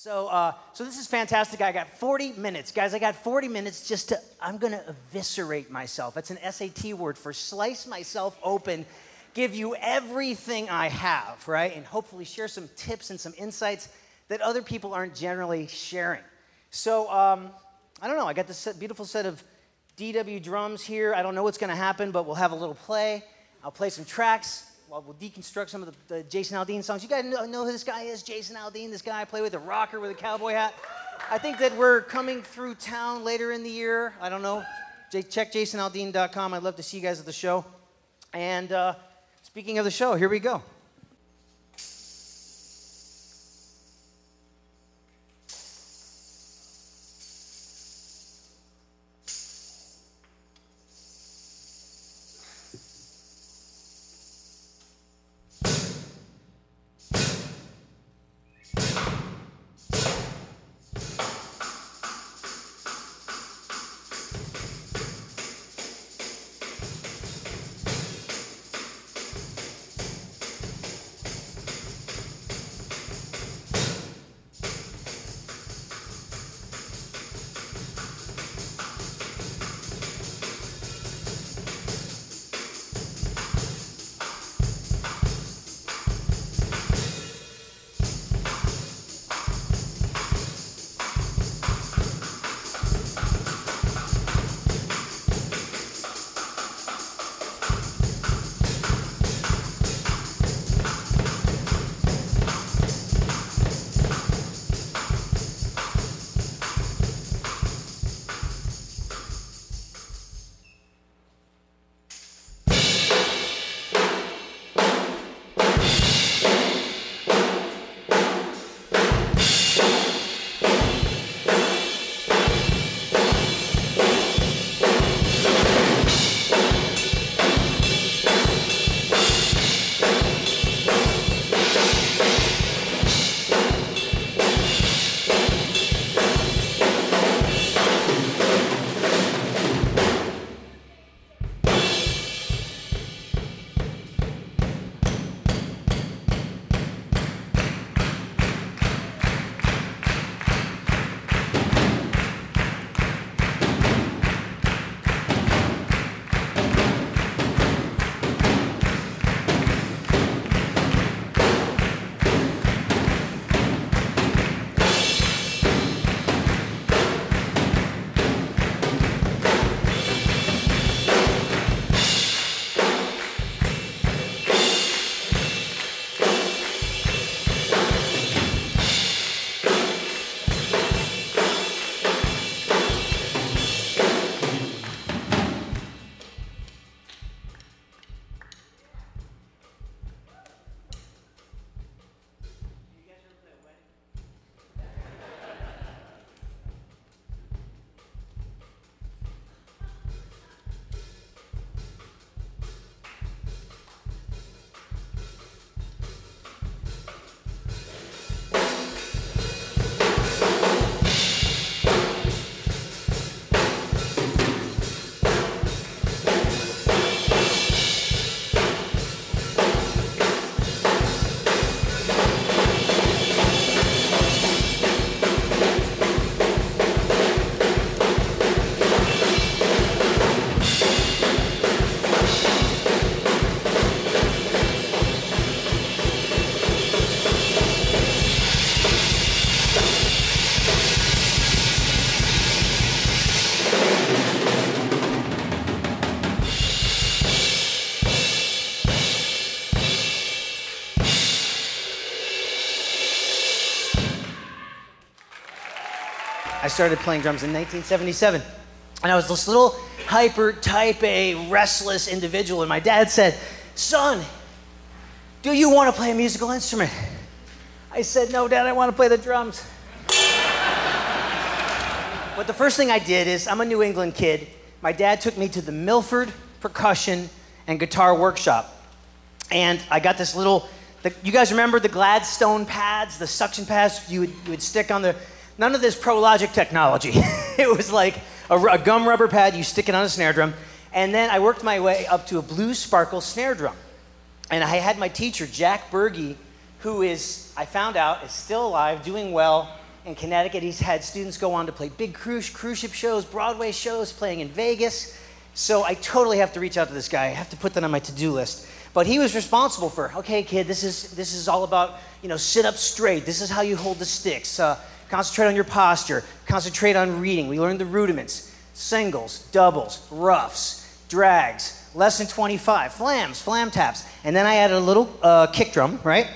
So this is fantastic. I got 40 minutes. Guys, I got 40 minutes just to, I'm going to eviscerate myself. That's an SAT word for slice myself open, give you everything I have, right? And hopefully share some tips and some insights that other people aren't generally sharing. So, I don't know. I got this beautiful set of DW drums here. I don't know what's going to happen, but we'll have a little play. I'll play some tracks. We'll deconstruct some of the Jason Aldean songs. You guys know who this guy is? Jason Aldean, this guy I play with, a rocker with a cowboy hat. I think that we're coming through town later in the year. I don't know. Check jasonaldean.com. I'd love to see you guys at the show. And speaking of the show, here we go. I started playing drums in 1977. And I was this little hyper, type A, restless individual. And my dad said, "Son, do you want to play a musical instrument?" I said, "No, Dad, I want to play the drums." But the first thing I did is, I'm a New England kid. My dad took me to the Milford Percussion and Guitar Workshop. And I got this little, you guys remember the Gladstone pads, the suction pads you would stick on the, none of this Prologic technology. It was like a gum rubber pad, you stick it on a snare drum. And then I worked my way up to a Blue Sparkle snare drum. And I had my teacher, Jack Berge, who is, I found out, is still alive, doing well, in Connecticut. He's had students go on to play big cruise ship shows, Broadway shows, playing in Vegas. So I totally have to reach out to this guy. I have to put that on my to-do list. But he was responsible for, okay, kid, this is all about, sit up straight. This is how you hold the sticks. Concentrate on your posture. Concentrate on reading. We learned the rudiments. Singles, doubles, roughs, drags, lesson 25, flam taps. And then I added a little kick drum, right?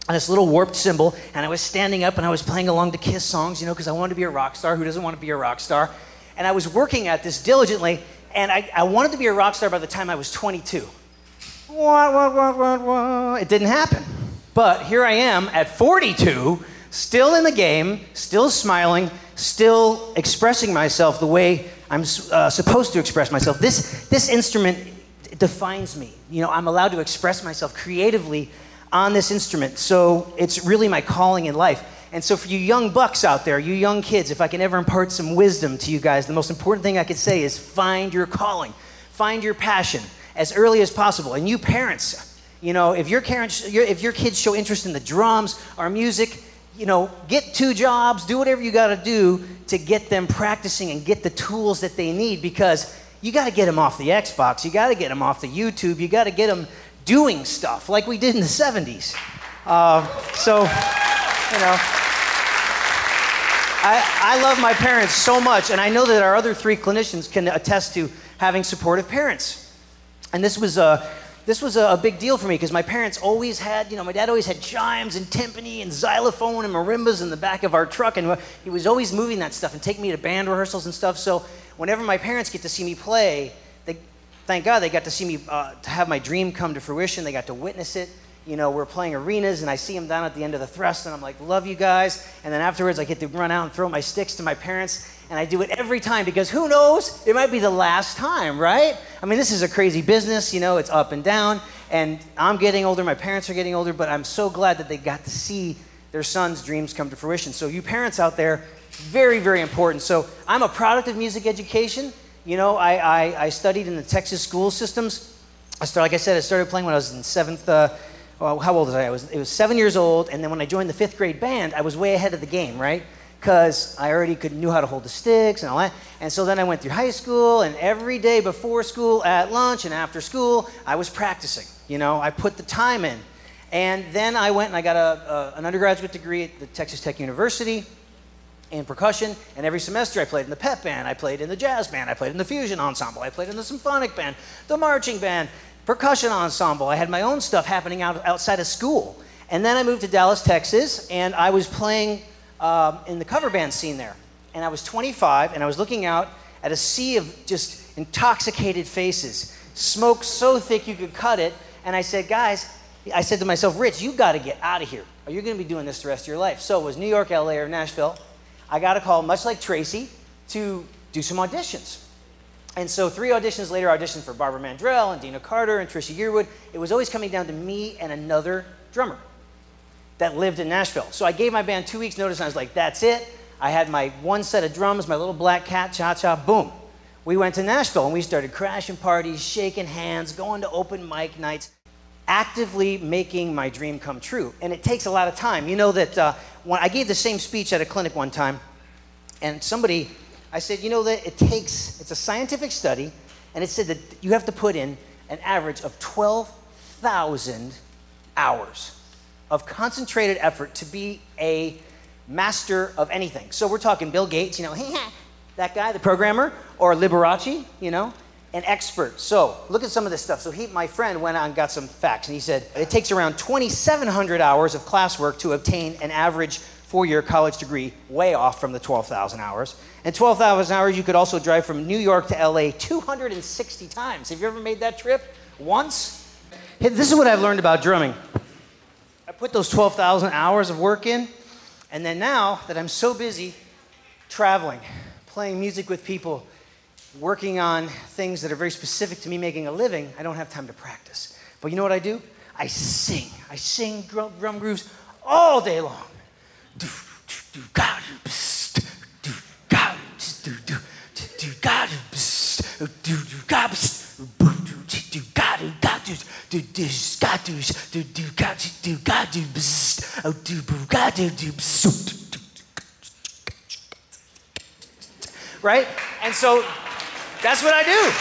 And this little warped cymbal. And I was standing up and I was playing along to Kiss songs, because I wanted to be a rock star. Who doesn't want to be a rock star? And I was working at this diligently. And I wanted to be a rock star by the time I was 22. It didn't happen. But here I am at 42, still in the game, still smiling, still expressing myself the way I'm supposed to express myself. This instrument defines me. I'm allowed to express myself creatively on this instrument. So it's really my calling in life. And so for you young bucks out there, you young kids, if I can ever impart some wisdom to you guys, the most important thing I could say is find your calling. Find your passion as early as possible. And you parents, if your kids show interest in the drums or music, get 2 jobs, do whatever you got to do to get them practicing and get the tools that they need, because you got to get them off the Xbox, you got to get them off the YouTube, you got to get them doing stuff like we did in the 70s. I love my parents so much, and I know that our other 3 clinicians can attest to having supportive parents. And this was a big deal for me, because my parents always had, my dad always had chimes and timpani and xylophone and marimbas in the back of our truck, and he was always moving that stuff and taking me to band rehearsals and stuff. So whenever my parents get to see me play, thank God they got to see me, to have my dream come to fruition. They got to witness it. We're playing arenas, and I see them down at the end of the thrust, and I'm like, love you guys. And then afterwards, I get to run out and throw my sticks to my parents, and I do it every time, because who knows? It might be the last time, right? I mean, this is a crazy business, it's up and down, and I'm getting older, my parents are getting older, but I'm so glad that they got to see their sons' dreams come to fruition. So you parents out there, very, very important. So I'm a product of music education. I studied in the Texas school systems. I started playing when I was in 7th. How old was I? It was 7 years old, and then when I joined the 5th grade band, I was way ahead of the game, right? Because I already knew how to hold the sticks and all that. And so then I went through high school, and every day before school, at lunch, and after school, I was practicing. I put the time in. And then I went and I got an undergraduate degree at the Texas Tech University in percussion, and every semester I played in the pep band, I played in the jazz band, I played in the fusion ensemble, I played in the symphonic band, the marching band, percussion ensemble. I had my own stuff happening outside of school. And then I moved to Dallas, Texas, and I was playing in the cover band scene there. And I was 25, and I was looking out at a sea of just intoxicated faces, smoke so thick you could cut it. And I said, guys, I said to myself, Rich, you got to get out of here, or you're going to be doing this the rest of your life. So it was New York, LA, or Nashville. I got a call, much like Tracy, to do some auditions. And so 3 auditions later, I auditioned for Barbara Mandrell and Dina Carter and Trisha Yearwood. It was always coming down to me and another drummer that lived in Nashville. So I gave my band 2 weeks notice, and I was like, that's it. I had my 1 set of drums, my little black cat, cha-cha, boom. We went to Nashville, and we started crashing parties, shaking hands, going to open mic nights, actively making my dream come true. And it takes a lot of time. When I gave the same speech at a clinic one time, and I said, that it's a scientific study, and it said that you have to put in an average of 12,000 hours of concentrated effort to be a master of anything. So we're talking Bill Gates, that guy, the programmer, or Liberace, an expert. So look at some of this stuff. So my friend went out and got some facts, and he said it takes around 2,700 hours of classwork to obtain an average 4-year college degree, way off from the 12,000 hours. And 12,000 hours, you could also drive from New York to LA 260 times. Have you ever made that trip? Once? Hey, this is what I've learned about drumming. I put those 12,000 hours of work in, and then now that I'm so busy traveling, playing music with people, working on things that are very specific to me making a living, I don't have time to practice. But you know what I do? I sing. I sing drum grooves all day long. right? And so that's what I do.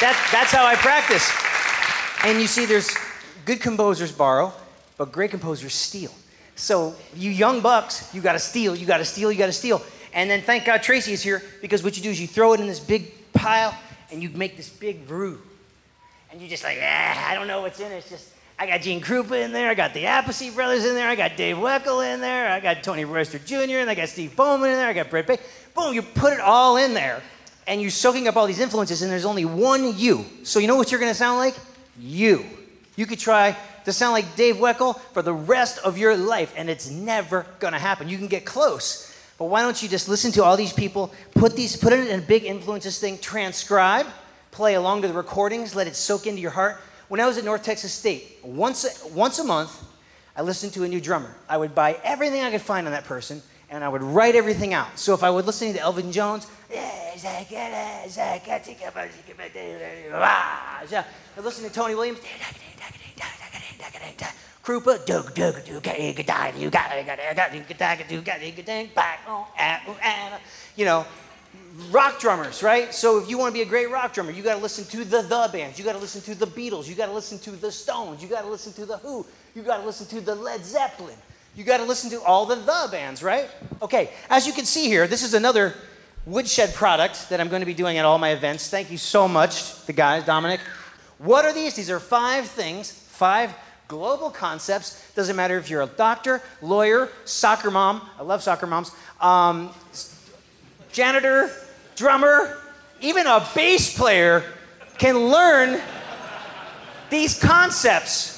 That's how I practice. And you see, there's good composers borrow, but great composers steal. So you young bucks, you gotta steal, you gotta steal, you gotta steal. And then thank God Tracy is here, because what you do is you throw it in this big pile and you make this big brew. And you're just like, I don't know what's in it. It's just, I got Gene Krupa in there, I got the Appice brothers in there, I got Dave Weckl in there, I got Tony Royster Jr., and I got Steve Bowman in there, I got Brett Bay. Boom, you put it all in there, and you're soaking up all these influences, and there's only one you. So you know what you're gonna sound like? You. You could try to sound like Dave Weckl for the rest of your life, and it's never gonna happen. You can get close, but why don't you just listen to all these people, put it in a big influences thing, transcribe, play along to the recordings, let it soak into your heart. When I was at North Texas State, once a month, I listened to a new drummer. I would buy everything I could find on that person, and I would write everything out. So if I was listening to Elvin Jones, I was listening to Tony Williams, Krupa, you know, rock drummers, right? So if you want to be a great rock drummer, you got to listen to the bands. You got to listen to the Beatles. You got to listen to the Stones. You got to listen to the Who. You got to listen to the Led Zeppelin. You got to listen to all the bands, right? Okay, as you can see here, this is another woodshed product that I'm going to be doing at all my events. Thank you so much, the guys, Dominic. What are these? These are 5 things, 5 global concepts. Doesn't matter if you're a doctor, lawyer, soccer mom. I love soccer moms. Janitor, drummer, even a bass player can learn these concepts.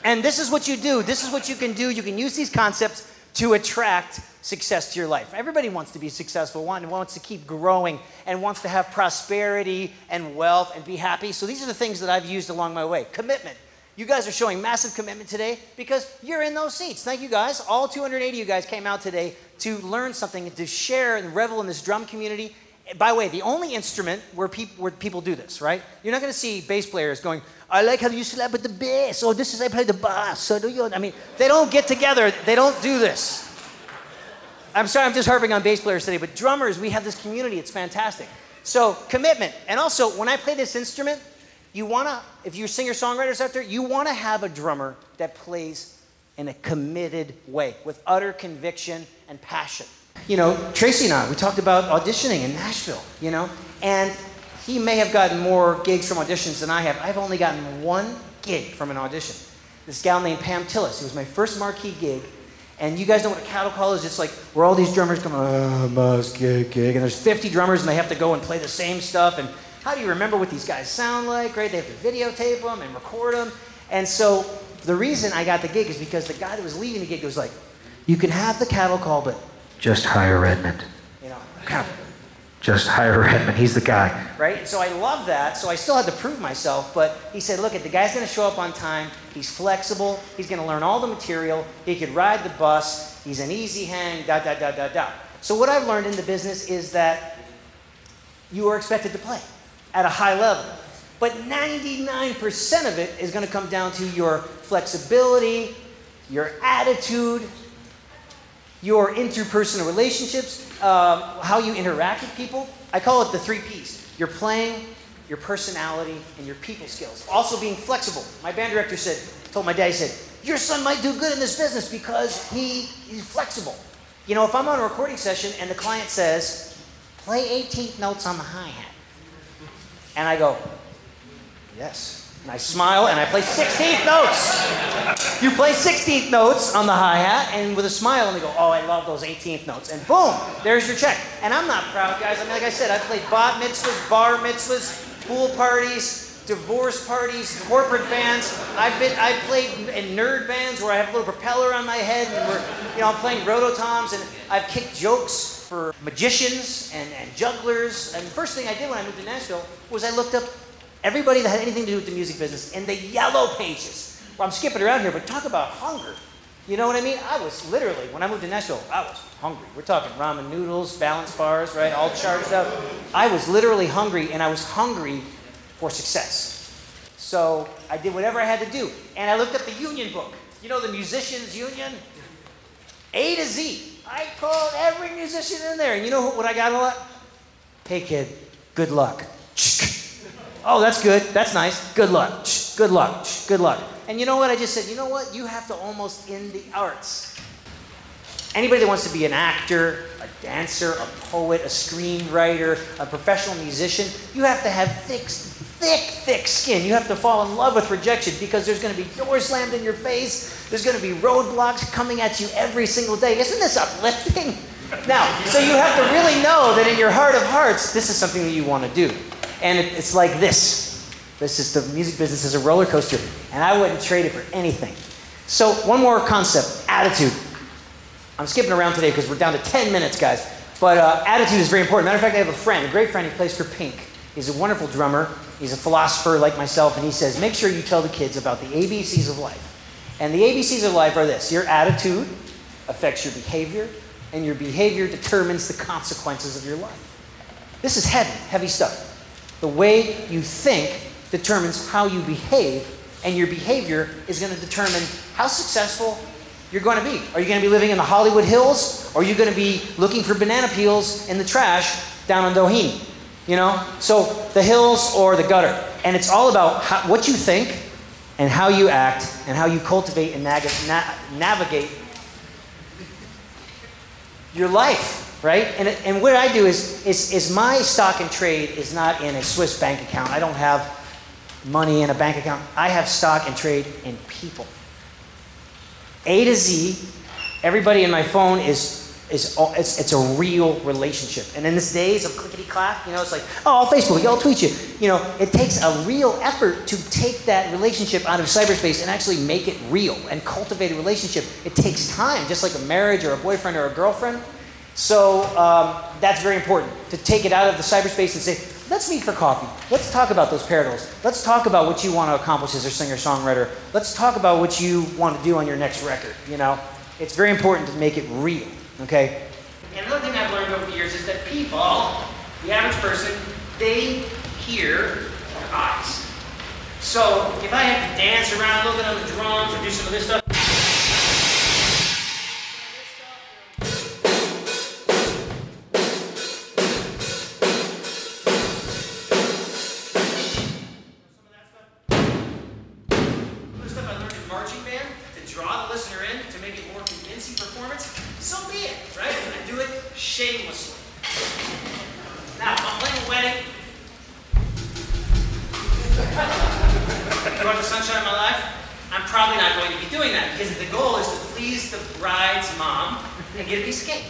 And this is what you do. This is what you can do. You can use these concepts to attract success to your life. Everybody wants to be successful, wants to keep growing, and wants to have prosperity and wealth and be happy. So these are the things that I've used along my way. Commitment. You guys are showing massive commitment today because you're in those seats. Thank you guys. All 280 of you guys came out today to learn something, to share and revel in this drum community. By the way, the only instrument where people do this, right? You're not going to see bass players going, I like how you slap at the bass. Oh, this is I play the bass. So do you? I mean, they don't get together. They don't do this. I'm sorry, I'm just harping on bass players today, but drummers, we have this community. It's fantastic. So commitment. And also, when I play this instrument, you want to, if you're singer-songwriters out there, you want to have a drummer that plays in a committed way with utter conviction and passion. You know, Tracy and I, we talked about auditioning in Nashville, you know, and he may have gotten more gigs from auditions than I have. I've only gotten 1 gig from an audition. This gal named Pam Tillis. It was my first marquee gig. And you guys know what a cattle call is? It's like where all these drummers come, must gig. And there's 50 drummers and they have to go and play the same stuff. And how do you remember what these guys sound like, right? They have to videotape them and record them. And so the reason I got the gig is because the guy that was leading the gig was like, you can have the cattle call, but just hire Redmond. You know, kind of, just hire Redmond. He's the guy. Right? So I love that. So I still had to prove myself. But he said, look, the guy's going to show up on time. He's flexible. He's going to learn all the material. He could ride the bus. He's an easy hang, So what I've learned in the business is that you are expected to play at a high level. But 99% of it is going to come down to your flexibility, your attitude, your interpersonal relationships, how you interact with people. I call it the 3 Ps. Your playing, your personality, and your people skills. Also being flexible. My band director told my dad, he said, your son might do good in this business because he's flexible. You know, if I'm on a recording session and the client says, play 18th notes on the hi-hat. And I go, yes. And I smile and I play 16th notes. You play 16th notes on the hi-hat and with a smile and they go, oh, I love those 18th notes. And boom, there's your check. And I'm not proud, guys. I mean, like I said, I've played bat mitzvahs, bar mitzvahs, pool parties, divorce parties, corporate bands. I've played in nerd bands where I have a little propeller on my head and I'm playing rototoms, and I've kicked jokes for magicians and jugglers. And the first thing I did when I moved to Nashville was I looked up everybody that had anything to do with the music business in the yellow pages. Well, I'm skipping around here, but talk about hunger. You know what I mean? I was literally, when I moved to Nashville, I was hungry. We're talking ramen noodles, balance bars, right? All charged up. I was literally hungry, and I was hungry for success. So I did whatever I had to do. And I looked up the union book. You know the musicians' union? A to Z. I called every musician in there. And you know what I got a lot? Hey, kid, good luck. Oh, that's good. That's nice. Good luck. Good luck. Good luck. And you know what? I just said, you know what? You have to almost in the arts. Anybody that wants to be an actor, a dancer, a poet, a screenwriter, a professional musician, you have to have thick skin. You have to fall in love with rejection because there's going to be doors slammed in your face. There's going to be roadblocks coming at you every single day. Isn't this uplifting? Now, so you have to really know that in your heart of hearts, this is something that you want to do. And it's like this. This is the music business is a roller coaster, and I wouldn't trade it for anything. So one more concept, attitude. I'm skipping around today because we're down to 10 minutes, guys. But attitude is very important. Matter of fact, I have a friend, a great friend. He plays for Pink. He's a wonderful drummer. He's a philosopher like myself, and he says, make sure you tell the kids about the ABCs of life. And the ABCs of life are this. Your attitude affects your behavior, and your behavior determines the consequences of your life. This is heavy stuff. The way you think determines how you behave, and your behavior is going to determine how successful you're going to be. Are you going to be living in the Hollywood Hills, or are you going to be looking for banana peels in the trash down in Doheny? You know? So the hills or the gutter. And it's all about what you think and how you act and how you cultivate and navigate your life, right? And what I do is my stock and trade is not in a Swiss bank account. I don't have money in a bank account. I have stock and trade in people. A to Z, everybody in my phone it's a real relationship. And in these days of clickety-clack, you know, it's like, oh, I'll Facebook you, I'll tweet you. You know, it takes a real effort to take that relationship out of cyberspace and actually make it real and cultivate a relationship. It takes time, just like a marriage or a boyfriend or a girlfriend. So that's very important, to take it out of the cyberspace and say, let's meet for coffee. Let's talk about those parallels. Let's talk about what you want to accomplish as a singer-songwriter. Let's talk about what you want to do on your next record, you know. It's very important to make it real, okay? And another thing I've learned over the years is that people, the average person, they hear their eyes. So if I have to dance around a little bit on the drums or do some of this stuff, draw the listener in to make it more convincing performance, so be it, right? I do it shamelessly. Now, if I'm playing a wedding, you want the sunshine of my life? I'm probably not going to be doing that because the goal is to please the bride's mom and get a piece of cake.